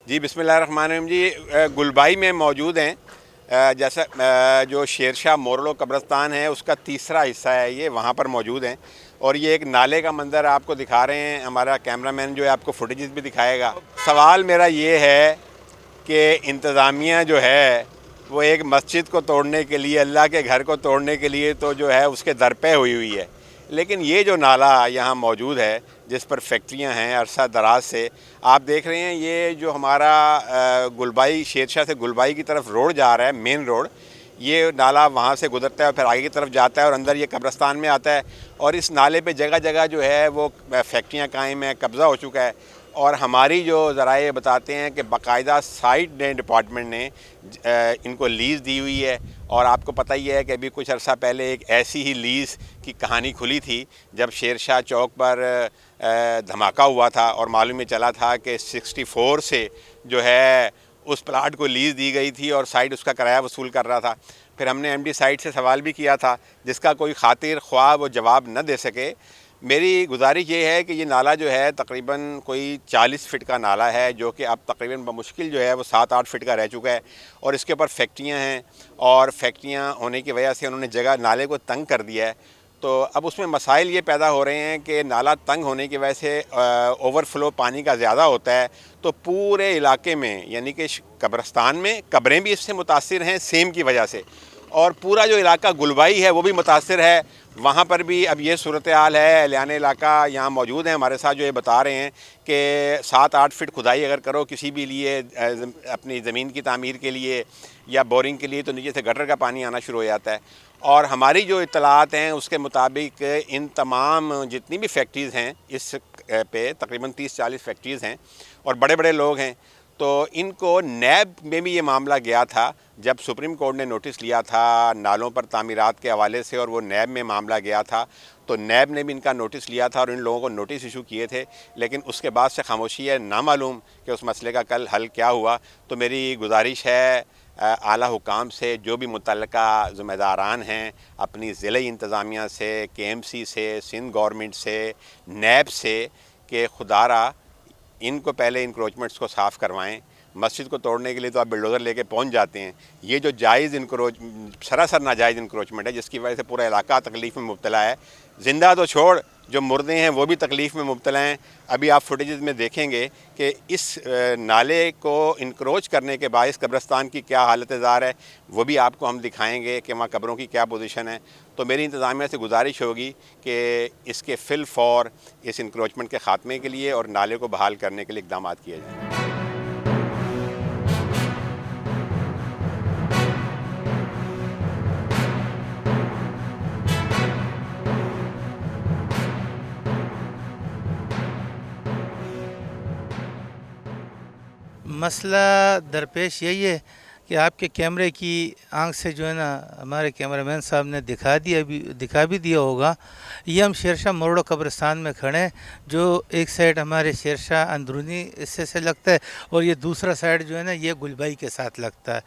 जी बिस्मिल्लाहिर्रहमानिर्रहीम जी। गुलबाई में मौजूद हैं। जैसा जो शेरशाह मोरलो कब्रस्तान है उसका तीसरा हिस्सा है, ये वहाँ पर मौजूद हैं और ये एक नाले का मंज़र आपको दिखा रहे हैं। हमारा कैमरामैन जो है आपको फुटेजेस भी दिखाएगा। सवाल मेरा ये है कि इंतज़ामिया जो है वो एक मस्जिद को तोड़ने के लिए, अल्लाह के घर को तोड़ने के लिए तो जो है उसके दर पे हुई है, लेकिन ये जो नाला यहाँ मौजूद है जिस पर फैक्ट्रियाँ हैं अरसा दराज से, आप देख रहे हैं ये जो हमारा गुलबाई, शेरशाह से गुलबाई की तरफ रोड जा रहा है, मेन रोड, ये नाला वहाँ से गुजरता है और फिर आगे की तरफ जाता है और अंदर ये कब्रस्तान में आता है। और इस नाले पे जगह जगह जो है वो फैक्ट्रियाँ कायम हैं, कब्ज़ा हो चुका है। और हमारी जो ज़राए बताते हैं कि बाकायदा साइट डिपार्टमेंट ने इनको लीज़ दी हुई है। और आपको पता ही है कि अभी कुछ अर्सा पहले एक ऐसी ही लीज़ की कहानी खुली थी जब शेरशाह चौक पर धमाका हुआ था और मालूम चला था कि 64 से जो है उस प्लाट को लीज़ दी गई थी और साइट उसका किराया वसूल कर रहा था। फिर हमने एमडी साइट से सवाल भी किया था जिसका कोई खातिर ख्वाह वो जवाब न दे सके। मेरी गुजारिश ये है कि ये नाला जो है तकरीबन कोई 40 फ़िट का नाला है, जो कि अब तकरीबन बमुश्किल जो है वो 7-8 फ़िट का रह चुका है और इसके ऊपर फैक्ट्रियाँ हैं और फैक्ट्रियाँ होने की वजह से उन्होंने जगह नाले को तंग कर दिया है। तो अब उसमें मसाइल ये पैदा हो रहे हैं कि नाला तंग होने की वजह से ओवरफ्लो पानी का ज़्यादा होता है, तो पूरे इलाके में यानी कि कब्रस्तान में कब्रें भी इससे मुतासिर हैं सेम की वजह से, और पूरा जो इलाका गुलबाई है वो भी मुतासिर है। वहाँ पर भी अब ये सूरत हाल है। एहलियान इलाका यहाँ मौजूद हैं हमारे साथ, जो ये बता रहे हैं कि 7-8 फ़िट खुदाई अगर करो किसी भी लिए अपनी ज़मीन की तामीर के लिए या बोरिंग के लिए, तो नीचे से गटर का पानी आना शुरू हो जाता है। और हमारी जो इत्तलात हैं उसके मुताबिक इन तमाम जितनी भी फैक्ट्रीज़ हैं इस पे तकरीबन 30-40 फैक्ट्रीज़ हैं और बड़े बड़े लोग हैं। तो इनको नैब में भी ये मामला गया था जब सुप्रीम कोर्ट ने नोटिस लिया था नालों पर तामीरात के हवाले से, और वो नैब में मामला गया था तो नैब ने भी इनका नोटिस लिया था और इन लोगों को नोटिस इशू किए थे, लेकिन उसके बाद से खामोशी है। ना मालूम कि उस मसले का कल हल क्या हुआ। तो मेरी गुजारिश है आला हुकाम से, जो भी मुतल्लिका ज़िम्मेदारान हैं, अपनी ज़िले इंतज़ामिया से, KMC से, सिंध गवर्नमेंट से, नैब से, कि खुदारा इनको पहले इंक्रोचमेंट्स को साफ़ करवाएं। मस्जिद को तोड़ने के लिए तो आप बिल्डोज़र लेके पहुंच जाते हैं, ये जो जायज़ सरासर नाजायज़ इंक्रोचमेंट है जिसकी वजह से पूरा इलाका तकलीफ़ में मुब्तला है। ज़िंदा तो छोड़, जो मुर्दे हैं वो भी तकलीफ़ में मुब्तला हैं। अभी आप फुटेजेस में देखेंगे कि इस नाले को इंक्रोच करने के बायस कब्रस्तान की क्या हालत ज़ार है, वो भी आपको हम दिखाएंगे कि वहाँ कब्रों की क्या पोजीशन है। तो मेरी इंतज़ामिया से गुजारिश होगी कि इसके फिल फॉर इस इंक्रोचमेंट के ख़ात्मे के लिए और नाले को बहाल करने के लिए इक़दाम किए जाएँ। मसला दरपेश यही है कि आपके कैमरे की आंख से जो है ना, हमारे कैमरामैन साहब ने दिखा भी दिया होगा। ये हम शेरशाह मोरलो कब्रिस्तान में खड़े हैं, जो एक साइड हमारे शेरशाह अंदरूनी हिस्से से लगता है और ये दूसरा साइड जो है ना ये गुलबाई के साथ लगता है।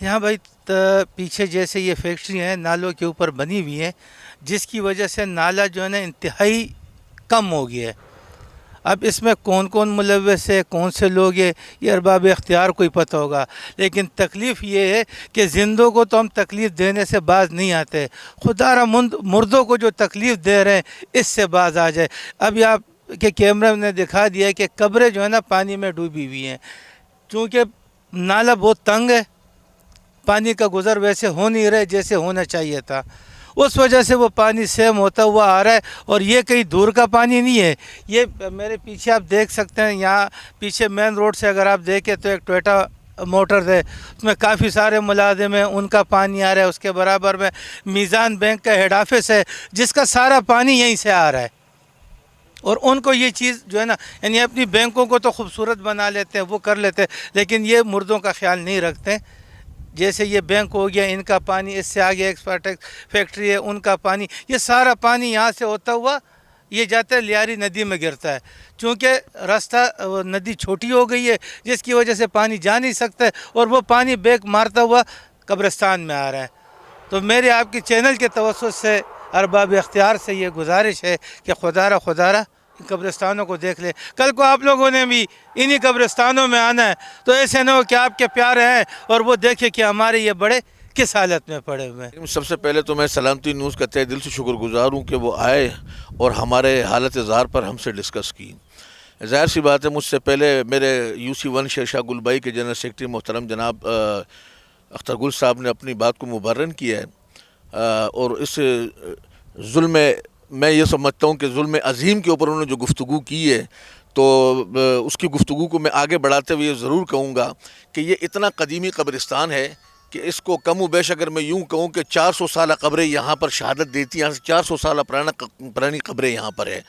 यहाँ भाई पीछे जैसे ये फैक्ट्री हैं नालों के ऊपर बनी हुई हैं, जिसकी वजह से नाला जो है ना इंतहाई कम हो गया है। अब इसमें कौन कौन मुलव्वस है, कौन से लोग हैं, ये अरबाब इख्तियार को ही पता होगा। लेकिन तकलीफ़ ये है कि ज़िंदों को तो हम तकलीफ़ देने से बाज नहीं आते, खुदारा मुर्दों को जो तकलीफ़ दे रहे हैं इससे बाज आ जाए। अभी आप के कैमरा ने दिखा दिया कि कब्रें जो है ना पानी में डूबी हुई हैं, चूँकि नाला बहुत तंग है, पानी का गुज़र वैसे हो नहीं रहा जैसे होना चाहिए था, उस वजह से वो पानी सेम होता हुआ आ रहा है। और ये कहीं दूर का पानी नहीं है, ये मेरे पीछे आप देख सकते हैं, यहाँ पीछे मेन रोड से अगर आप देखें तो एक टोयोटा मोटर्स है, उसमें काफ़ी सारे मुलाजिम हैं, उनका पानी आ रहा है। उसके बराबर में मीज़ान बैंक का हेड ऑफिस है जिसका सारा पानी यहीं से आ रहा है। और उनको ये चीज़ जो है ना, यानी अपनी बैंकों को तो खूबसूरत बना लेते हैं, वो कर लेते हैं, लेकिन ये मुर्दों का ख्याल नहीं रखते। जैसे ये बैंक हो गया, इनका पानी, इससे आगे एक्सपर्टेक्स फैक्ट्री है, उनका पानी, ये सारा पानी यहाँ से होता हुआ ये जाता है लियारी नदी में गिरता है। चूँकि रास्ता नदी छोटी हो गई है जिसकी वजह से पानी जा नहीं सकता है और वो पानी बैक मारता हुआ कब्रिस्तान में आ रहा है। तो मेरे आपके चैनल के तवज्जुह से अरबाब इख्तियार से ये गुजारिश है कि खुदारा कब्रिस्तानों को देख ले। कल को आप लोगों ने भी इन्हीं कब्रिस्तानों में आना है, तो ऐसे न हो कि आपके प्यारे हैं और वो देखे कि हमारे ये बड़े किस हालत में पड़े हुए हैं। सबसे पहले तो मैं सलामती न्यूज़ का तहे दिल से शुक्रगुजार हूँ कि वो आए और हमारे हालत ज़ार पर हमसे डिस्कस की। ज़ाहिर सी बात है, मुझसे पहले मेरे UC1 शेरशाह गुलबाई के जनरल सेक्रेटरी मोहतरम जनाब अख्तर गुल साहब ने अपनी बात को मुबर्रन किया है और इस जुल्म, मैं ये समझता हूँ कि जुल्म अजीम के ऊपर उन्होंने जो गुफ्तगू की है, तो उसकी गुफ्तगू को मैं आगे बढ़ाते हुए ज़रूर कहूँगा कि ये इतना कदीमी कब्रिस्तान है कि इसको कम बेश अगर मैं यूँ कहूँ कि 400 साल कब्रें यहाँ पर शहादत देती हैं, 400 साल पुरानी कब्रें यहाँ पर है।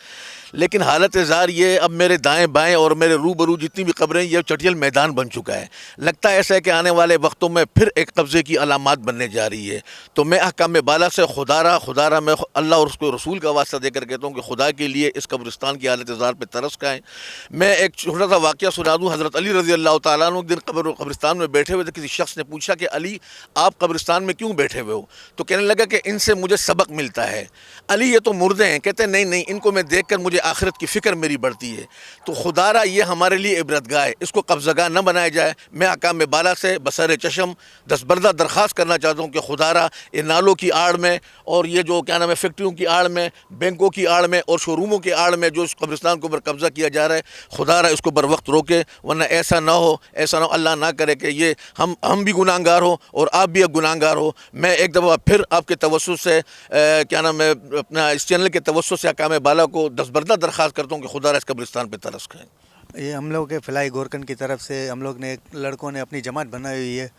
लेकिन हालत ज़ार ये, अब मेरे दाएं बाएं और मेरे रूबरू जितनी भी कब्रें, ये चटियल मैदान बन चुका है। लगता है ऐसा है कि आने वाले वक्तों में फिर एक कब्ज़े की अलामात बनने जा रही है। तो मैं अहकाम बाला से खुदारा मैं अल्लाह और उसको रसूल का वास्ता देकर कहता हूँ कि खुदा के लिए इस कब्रिस्तान की हालत ज़ार पर तरस खाएँ। मैं एक छोटा सा वाक़या सुना दूँ। हज़रत अली रज़ी अल्लाह तआला अन्हु एक दिन कब्रिस्तान में बैठे हुए थे। किसी शख्स ने पूछा कि अली, आप कब्रिस्तान में क्यों बैठे हुए हो? तो कहने लगा कि इनसे मुझे सबक मिलता है। अली, ये तो मुर्दे हैं। कहते नहीं नहीं, इनको मैं देख कर मुझे आखिरत की फ़िक्र मेरी बढ़ती है। तो खुदारा ये हमारे लिए इबरतगाह है, इसको कब्ज़गाह न बनाया जाए। मैं अहकाम बाला से बसर चशम दस्तबरदा दरख्वास्त करना चाहता हूँ कि खुदारा ये नालों की आड़ में और ये जो क्या नाम है फैक्ट्रियों की आड़ में, बैंकों की आड़ में और शोरूमों की आड़ में जो इस कब्रिस्तान के ऊपर कब्ज़ा किया जा रहा है, खुदारा इसको बर वक्त रोके, वरना ऐसा ना हो अल्लाह ना करे कि ये हम भी गुनाहगार हो और आप भी गुनाहगार हो। मैं एक दफ़ा फिर आपके तवस्सुस से क्या नाम है अपना इस चैनल के तवस्सुस से अहकाम बाला को दस्तबरदा दरख्वास्त करता हूँ कि खुदा इस कब्रिस्तान पे तरस खाएँ। ये हम लोग के फलाई गोरकन की तरफ से हम लोग ने लड़कों ने अपनी जमात बनाई हुई है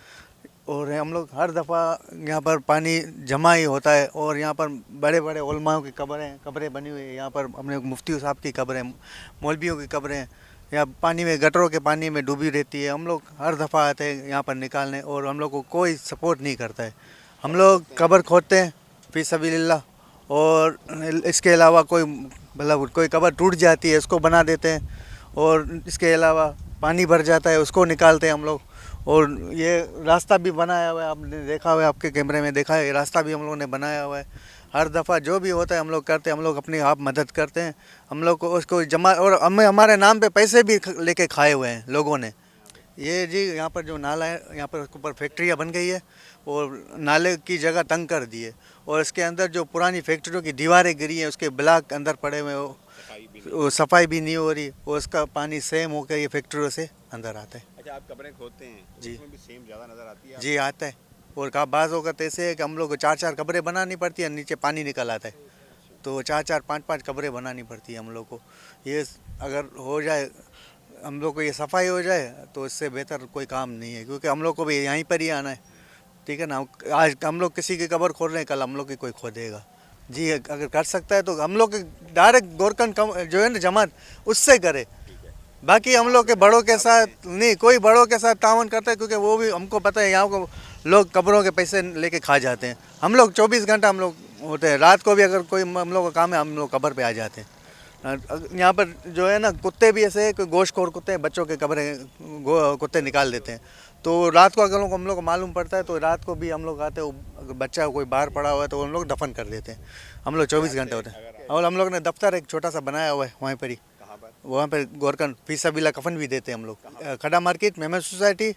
और हम लोग हर दफ़ा यहाँ पर पानी जमा ही होता है और यहाँ पर बड़े बड़े उलमाओं की कब्रें बनी हुई है। यहाँ पर हमने मुफ्ती साहब की कब्रें, मौलवियों की कब्रें यहाँ पानी में, गटरों के पानी में डूबी रहती है। हम लोग हर दफ़ा आते हैं यहाँ पर निकालने और हम लोग को कोई सपोर्ट नहीं करता है। हम लोग कब्र खोदते हैं फी सबीलिल्लाह और इसके अलावा कोई मतलब कोई कब्र टूट जाती है उसको बना देते हैं और इसके अलावा पानी भर जाता है उसको निकालते हैं हम लोग। और ये रास्ता भी बनाया हुआ है, आपने देखा हुआ है, आपके कैमरे में देखा है, ये रास्ता भी हम लोगों ने बनाया हुआ है। हर दफ़ा जो भी होता है हम लोग करते हैं, हम लोग अपनी आप मदद करते हैं। हम लोग को उसको जमा और हमारे नाम पे पैसे भी लेके खाए हुए हैं लोगों ने। ये जी यहाँ पर जो नाला है, यहाँ पर उसके ऊपर फैक्ट्रियाँ बन गई है और नाले की जगह तंग कर दी है और इसके अंदर जो पुरानी फैक्ट्रियों की दीवारें गिरी हैं उसके ब्लॉक अंदर पड़े हुए, वो सफाई भी नहीं हो रही और उसका पानी सेम होकर ये फैक्ट्रियों से अंदर आता है। अच्छा, आप कब्रें खोदते हैं जी, उसमें भी सेम ज़्यादा नज़र आती है? जी आता है। और का बाज़ होकर ऐसे है कि हम लोग को 4-4 कब्रें बनानी पड़ती है, नीचे पानी निकल आता है तो 4-4 5-5 कब्रें बनानी पड़ती है हम लोग को। ये अगर हो जाए, हम लोग को ये सफाई हो जाए तो इससे बेहतर कोई काम नहीं है, क्योंकि हम लोग को भी यहीं पर ही आना है। ठीक है ना, आज हम लोग किसी की कब्र खोद रहे हैं, कल हम लोग की कोई खोदेगा। जी, अगर कर सकता है तो हम लोग डायरेक्ट गोरकन जो है ना जमात उससे करे। बाकी हम लोग के बड़ों के साथ नहीं, कोई बड़ों के साथ तावन करता है, क्योंकि वो भी हमको पता है यहाँ को लोग कब्रों के पैसे लेके खा जाते हैं। हम लोग 24 घंटा हम लोग होते हैं, रात को भी अगर कोई हम लोग का काम है हम लोग कब्र पे आ जाते हैं। यहाँ पर जो है ना कुत्ते भी ऐसे है, कोई गोश्तखोर कुत्ते हैं, बच्चों के कब्रें कुत्ते निकाल देते हैं। तो रात को अगर हम लोग को मालूम पड़ता है तो रात को भी हम लोग आते हैं, बच्चा कोई बाहर पड़ा हुआ है तो हम लोग दफन कर देते हैं। हम लोग 24 घंटे होते हैं। और हम लोग ने दफ्तर एक छोटा सा बनाया हुआ है वहीं पर ही, वहाँ पर गोरकन फी सबीला कफन भी देते हैं हम लोग। खड्डा मार्केट, मेमन सोसाइटी,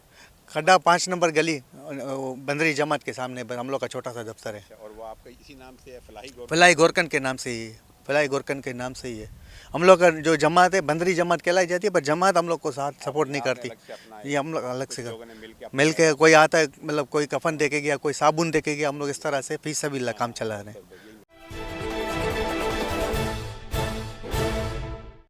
खड्डा 5 नंबर गली, बंदरी जमात के सामने हम लोग का छोटा सा दफ्तर है। और वो आपका इसी नाम से है, फलाई गोरकन के नाम से ही है, फलाई गोरकन के नाम से ही है। हम लोग का जो जमात है बंदरी जमात कहलाई जाती है, पर जमात हम लोग को साथ सपोर्ट नहीं करती। ये हम लोग अलग से मिल के कोई आता है, मतलब कोई कफन देके गया, कोई साबुन देके गया, हम लोग इस तरह से फी सबील्लाह काम चला रहे हैं।